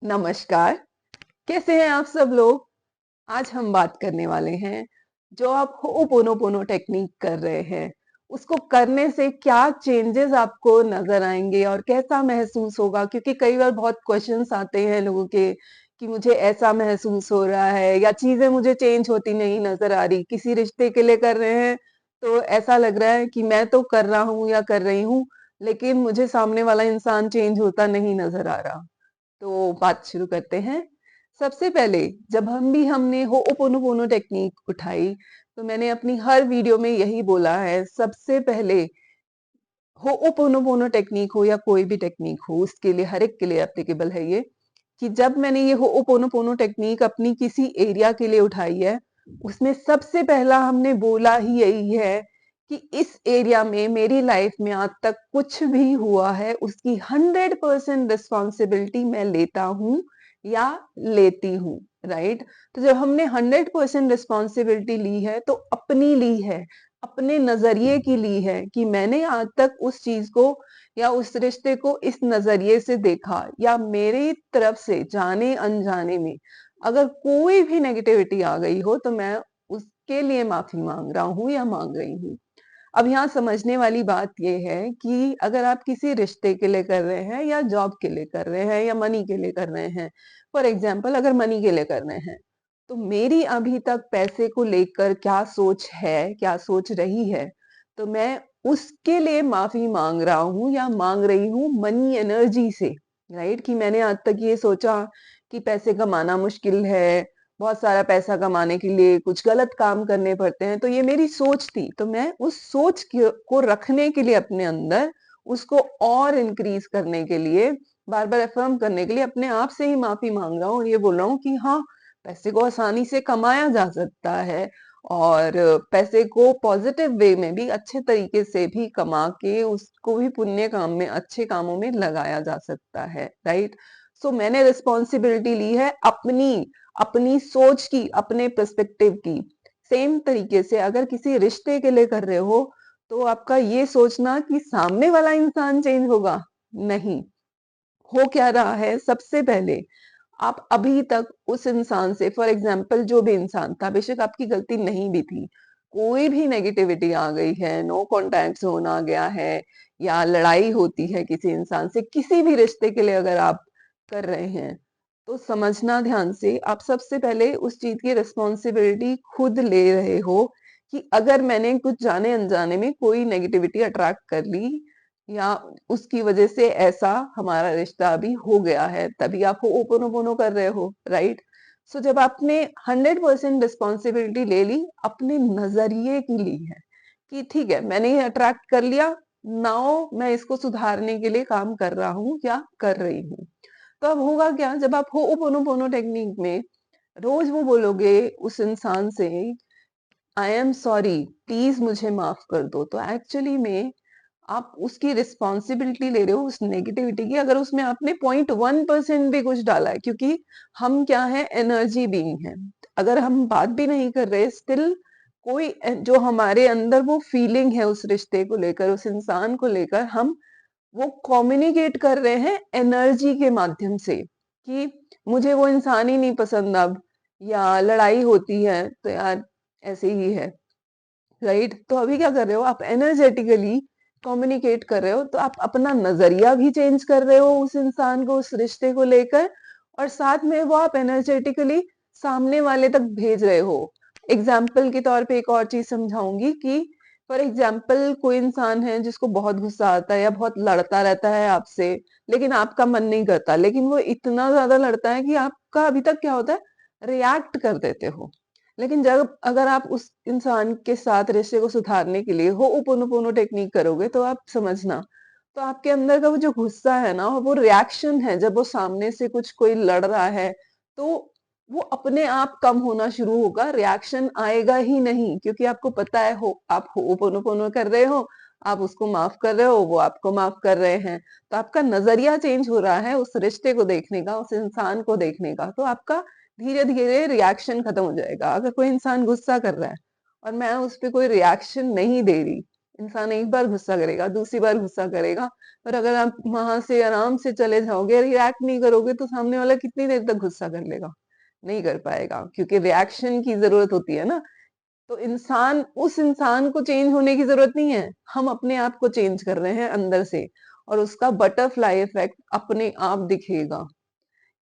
नमस्कार, कैसे हैं आप सब लोग? आज हम बात करने वाले हैं, जो आप हो'ओपोनोपोनो टेक्निक कर रहे हैं, उसको करने से क्या चेंजेस आपको नज़र आएँगे और कैसा महसूस होगा? क्योंकि कई बार बहुत क्वेश्चन्स आते हैं लोगों के कि मुझे ऐसा महसूस हो रहा है या चीज़ें मुझे चेंज होती नहीं नज़र आ रही। किसी रिश्ते के लिए कर रहे हैं, तो ऐसा लग रहा है कि मैं तो कर रहा हूँ या कर रही हूँ, लेकिन मुझे सामने वाला इंसान चेंज होता नहीं नज़र आ रहा। तो बात शुरू करते हैं। सबसे पहले जब हमने हो'ओपोनोपोनो टेक्निक उठाई, तो मैंने अपनी हर वीडियो में यही बोला है, सबसे पहले हो'ओपोनोपोनो टेक्निक हो या कोई भी टेक्निक हो, उसके लिए हर एक के लिए एप्लीकेबल है ये, कि जब मैंने ये हो'ओपोनोपोनो टेक्निक अपनी किसी एरिया के लिए उठाई है, उसमें सबसे पहला हमने बोला ही यही है कि इस एरिया में मेरी लाइफ में आज तक कुछ भी हुआ है, उसकी 100% रिस्पॉन्सिबिलिटी मैं लेता हूँ या लेती हूँ, राइट? तो जब हमने 100% रिस्पॉन्सिबिलिटी ली है, तो अपनी ली है, अपने नज़रिए की ली है कि मैंने आज तक उस चीज़ को या उस रिश्ते को इस नज़रिए से देखा या मेरी तरफ से जाने-अनजाने में अगर कोई भी नेगेटिविटी आ गई हो, तो मैं उसके लिए माफ़ी माँग रहा हूँ या माँग रही हूँ। अब यहाँ समझने वाली बात ये है कि अगर आप किसी रिश्ते के लिए कर रहे हैं या जॉब के लिए कर रहे हैं या मनी के लिए कर रहे हैं, फॉर एग्जाम्पल अगर मनी के लिए कर रहे हैं, तो मेरी अभी तक पैसे को लेकर क्या सोच है, क्या सोच रही है, तो मैं उसके लिए माफी मांग रहा हूँ या मांग रही हूँ मनी एनर्जी से, राइट? कि मैंने आज तक ये सोचा कि पैसे कमाना मुश्किल है, बहुत सारा पैसा कमाने के लिए कुछ गलत काम करने पड़ते हैं, तो ये मेरी सोच थी। तो मैं उस सोच को रखने के लिए अपने अंदर, उसको और इंक्रीज करने के लिए, बार-बार अफ़र्म करने के लिए अपने आप से ही माफ़ी माँग रहा हूँ और ये बोल रहा हूँ कि हाँ, पैसे को आसानी से कमाया जा सकता है और पैसे को पॉज़िटिव वे में भी अच्छे तरीके से भी कमा के उसको भी पुण्य काम में, अच्छे कामों में लगाया जा सकता है, राइट? सो मैंने रिस्पॉन्सिबिलिटी ली है अपनी सोच की, अपने पर्सपेक्टिव की। सेम तरीके से अगर किसी रिश्ते के लिए कर रहे हो, तो आपका ये सोचना कि सामने वाला इंसान चेंज होगा, नहीं। हो क्या रहा है, सबसे पहले आप अभी तक उस इंसान से, फॉर एग्जाम्पल जो भी इंसान था, बेशक आपकी गलती नहीं भी थी, कोई भी नेगेटिविटी आ गई है, नो कॉन्टैक्ट जोन आ गया है या लड़ाई होती है किसी इंसान से, किसी भी रिश्ते के लिए अगर आप कर रहे हैं, तो समझना ध्यान से, आप सबसे पहले उस चीज की रिस्पॉन्सिबिलिटी खुद ले रहे हो कि अगर मैंने कुछ जाने अनजाने में कोई नेगेटिविटी अट्रैक्ट कर ली या उसकी वजह से ऐसा हमारा रिश्ता अभी हो गया है, तभी आप हो'ओपोनोपोनो कर रहे हो, राइट? सो जब आपने 100% रिस्पॉन्सिबिलिटी ले ली, अपने नजरिए की ली है कि ठीक है, मैंने ये अट्रैक्ट कर लिया, नाउ मैं इसको सुधारने के लिए काम कर रहा हूँ या कर रही हूँ। तो अब होगा क्या, जब आप हो'ओपोनोपोनो टेक्निक में रोज वो बोलोगे उस इंसान से, आई एम सॉरी, प्लीज मुझे माफ कर दो, तो एक्चुअली में आप उसकी रिस्पॉन्सिबिलिटी ले रहे हो उस नेगेटिविटी की, अगर उसमें आपने 0.1% भी कुछ डाला है, क्योंकि हम क्या है, एनर्जी बीइंग है। अगर हम बात भी नहीं कर रहे, स्टिल कोई जो हमारे अंदर वो फीलिंग है उस रिश्ते को लेकर, उस इंसान को लेकर, हम वो कम्युनिकेट कर रहे हैं एनर्जी के माध्यम से कि मुझे वो इंसान ही नहीं पसंद अब, या लड़ाई होती है तो यार ऐसे ही है, राइट? तो अभी क्या कर रहे हो, आप एनर्जेटिकली कम्युनिकेट कर रहे हो, तो आप अपना नजरिया भी चेंज कर रहे हो उस इंसान को, उस रिश्ते को लेकर, और साथ में वो आप एनर्जेटिकली सामने वाले तक भेज रहे हो। एग्जाम्पल के तौर पे एक और चीज समझाऊंगी कि फॉर एग्जाम्पल कोई इंसान है जिसको बहुत गुस्सा आता है या बहुत लड़ता रहता है आपसे, लेकिन आपका मन नहीं करता, लेकिन वो इतना ज्यादा लड़ता है कि आपका अभी तक क्या होता है, रिएक्ट कर देते हो। लेकिन जब अगर आप उस इंसान के साथ रिश्ते को सुधारने के लिए हो'ओपोनोपोनो टेक्निक करोगे, तो आप समझना, तो आपके अंदर का वो जो गुस्सा है ना, वो रिएक्शन है, जब वो सामने से कुछ कोई लड़ रहा है, तो वो अपने आप कम होना शुरू होगा, रिएक्शन आएगा ही नहीं, क्योंकि आपको पता है हो आप हो'ओपोनोपोनो कर रहे हो, आप उसको माफ कर रहे हो, वो आपको माफ कर रहे हैं, तो आपका नजरिया चेंज हो रहा है उस रिश्ते को देखने का, उस इंसान को देखने का, तो आपका धीरे-धीरे रिएक्शन खत्म हो जाएगा। अगर कोई इंसान गुस्सा कर रहा है और मैं उस पे कोई रिएक्शन नहीं दे रही, इंसान एक बार गुस्सा करेगा, दूसरी बार गुस्सा करेगा, पर अगर आप वहां से आराम से चले जाओगे, रिएक्ट नहीं करोगे, तो सामने वाला कितनी देर तक गुस्सा कर लेगा? नहीं कर पाएगा, क्योंकि रिएक्शन की जरूरत होती है ना। तो उस इंसान को चेंज होने की जरूरत नहीं है, हम अपने आप को चेंज कर रहे हैं अंदर से, और उसका बटरफ्लाई इफेक्ट अपने आप दिखेगा,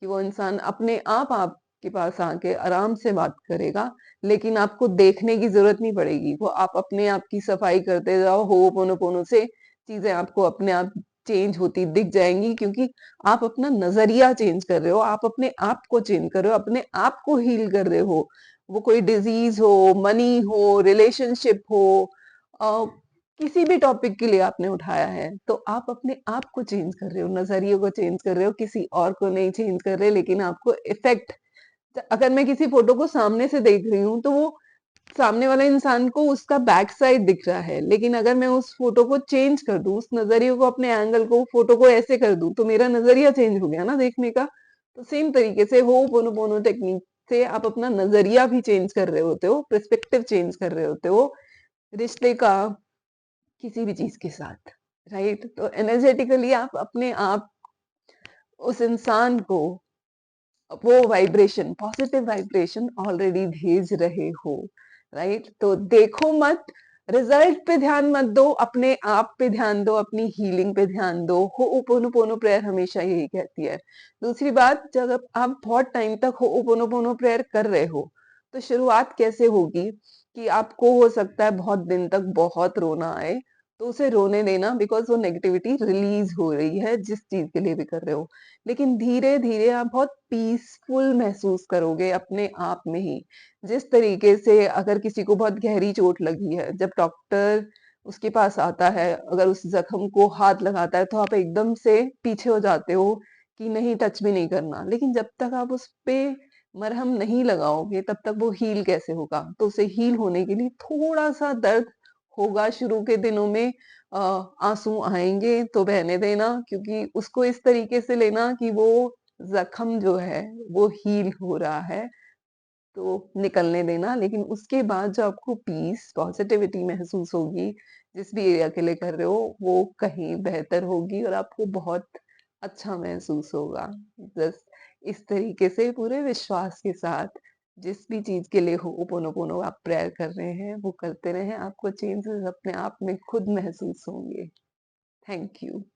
कि वो इंसान अपने आप आपके पास आके आराम से बात करेगा, लेकिन आपको देखने की जरूरत नहीं पड़ेगी। वो आप अपने आप की सफाई करते जाओ, हो'ओपोनोपोनो से चीजें आपको अपने आप चेंज होती दिख जाएंगी, क्योंकि आप अपना नजरिया चेंज कर रहे हो, आप अपने आप को चेंज कर रहे हो, अपने आप को हील कर रहे हो। वो कोई डिजीज हो, मनी हो, रिलेशनशिप हो, अ, किसी भी टॉपिक के लिए आपने उठाया है, तो आप अपने आप को चेंज कर रहे हो, नजरिए को चेंज कर रहे हो, किसी और को नहीं चेंज कर रहे, लेकिन आपको इफेक्ट, अगर मैं किसी फोटो को सामने से देख रही हूँ, तो वो सामने वाला इंसान को उसका बैक साइड दिख रहा है, लेकिन अगर मैं उस फोटो को चेंज कर दूं, उस नजरिए को, अपने एंगल को, फोटो को ऐसे कर दूं, तो मेरा नजरिया चेंज हो गया ना देखने का। तो सेम तरीके से हो'ओपोनोपोनो टेक्निक से आप अपना नजरिया भी चेंज कर रहे होते हो, पर्सपेक्टिव चेंज कर रहे होते हो, रिश्ते का, किसी भी चीज के साथ, राइट? तो एनर्जेटिकली आप अपने आप उस इंसान को वो वाइब्रेशन, पॉजिटिव वाइब्रेशन ऑलरेडी भेज रहे हो, राइट? तो देखो मत, रिजल्ट पे ध्यान मत दो, अपने आप पे ध्यान दो, अपनी हीलिंग पे ध्यान दो। हो'ओपोनोपोनो प्रेयर हमेशा यही कहती है। दूसरी बात, जब आप बहुत टाइम तक हो'ओपोनोपोनो प्रेयर कर रहे हो, तो शुरुआत कैसे होगी, कि आपको हो सकता है बहुत दिन तक बहुत रोना आए, तो उसे रोने देना, बिकॉज वो नेगेटिविटी रिलीज हो रही है, जिस चीज के लिए भी कर रहे हो। लेकिन धीरे-धीरे आप बहुत पीसफुल महसूस करोगे अपने आप में ही। जिस तरीके से, अगर किसी को बहुत गहरी चोट लगी है, जब डॉक्टर उसके पास आता है, अगर उस जख्म को हाथ लगाता है, तो आप एकदम से पीछे हो जाते हो कि नहीं, टच भी नहीं करना। लेकिन जब तक आप उस पे मरहम नहीं लगाओगे, तब तक वो हील कैसे होगा? तो उसे हील होने के लिए थोड़ा-सा दर्द होगा शुरू के दिनों में, अ, आंसू आएँगे तो बहने देना, क्योंकि उसको इस तरीके से लेना कि वो ज़ख्म जो है वो हील हो रहा है, तो निकलने देना। लेकिन उसके बाद जो आपको पीस, पॉजिटिविटी महसूस होगी, जिस भी एरिया के लिए कर रहे हो, वो कहीं बेहतर होगी और आपको बहुत अच्छा महसूस होगा। बस इस तरीके से पूरे विश्वास के साथ जिस भी चीज़ के लिए हो'ओपोनोपोनो आप प्रेयर कर रहे हैं, वो करते रहें, आपको चेंजेस अपने आप में खुद महसूस होंगे। Thank you.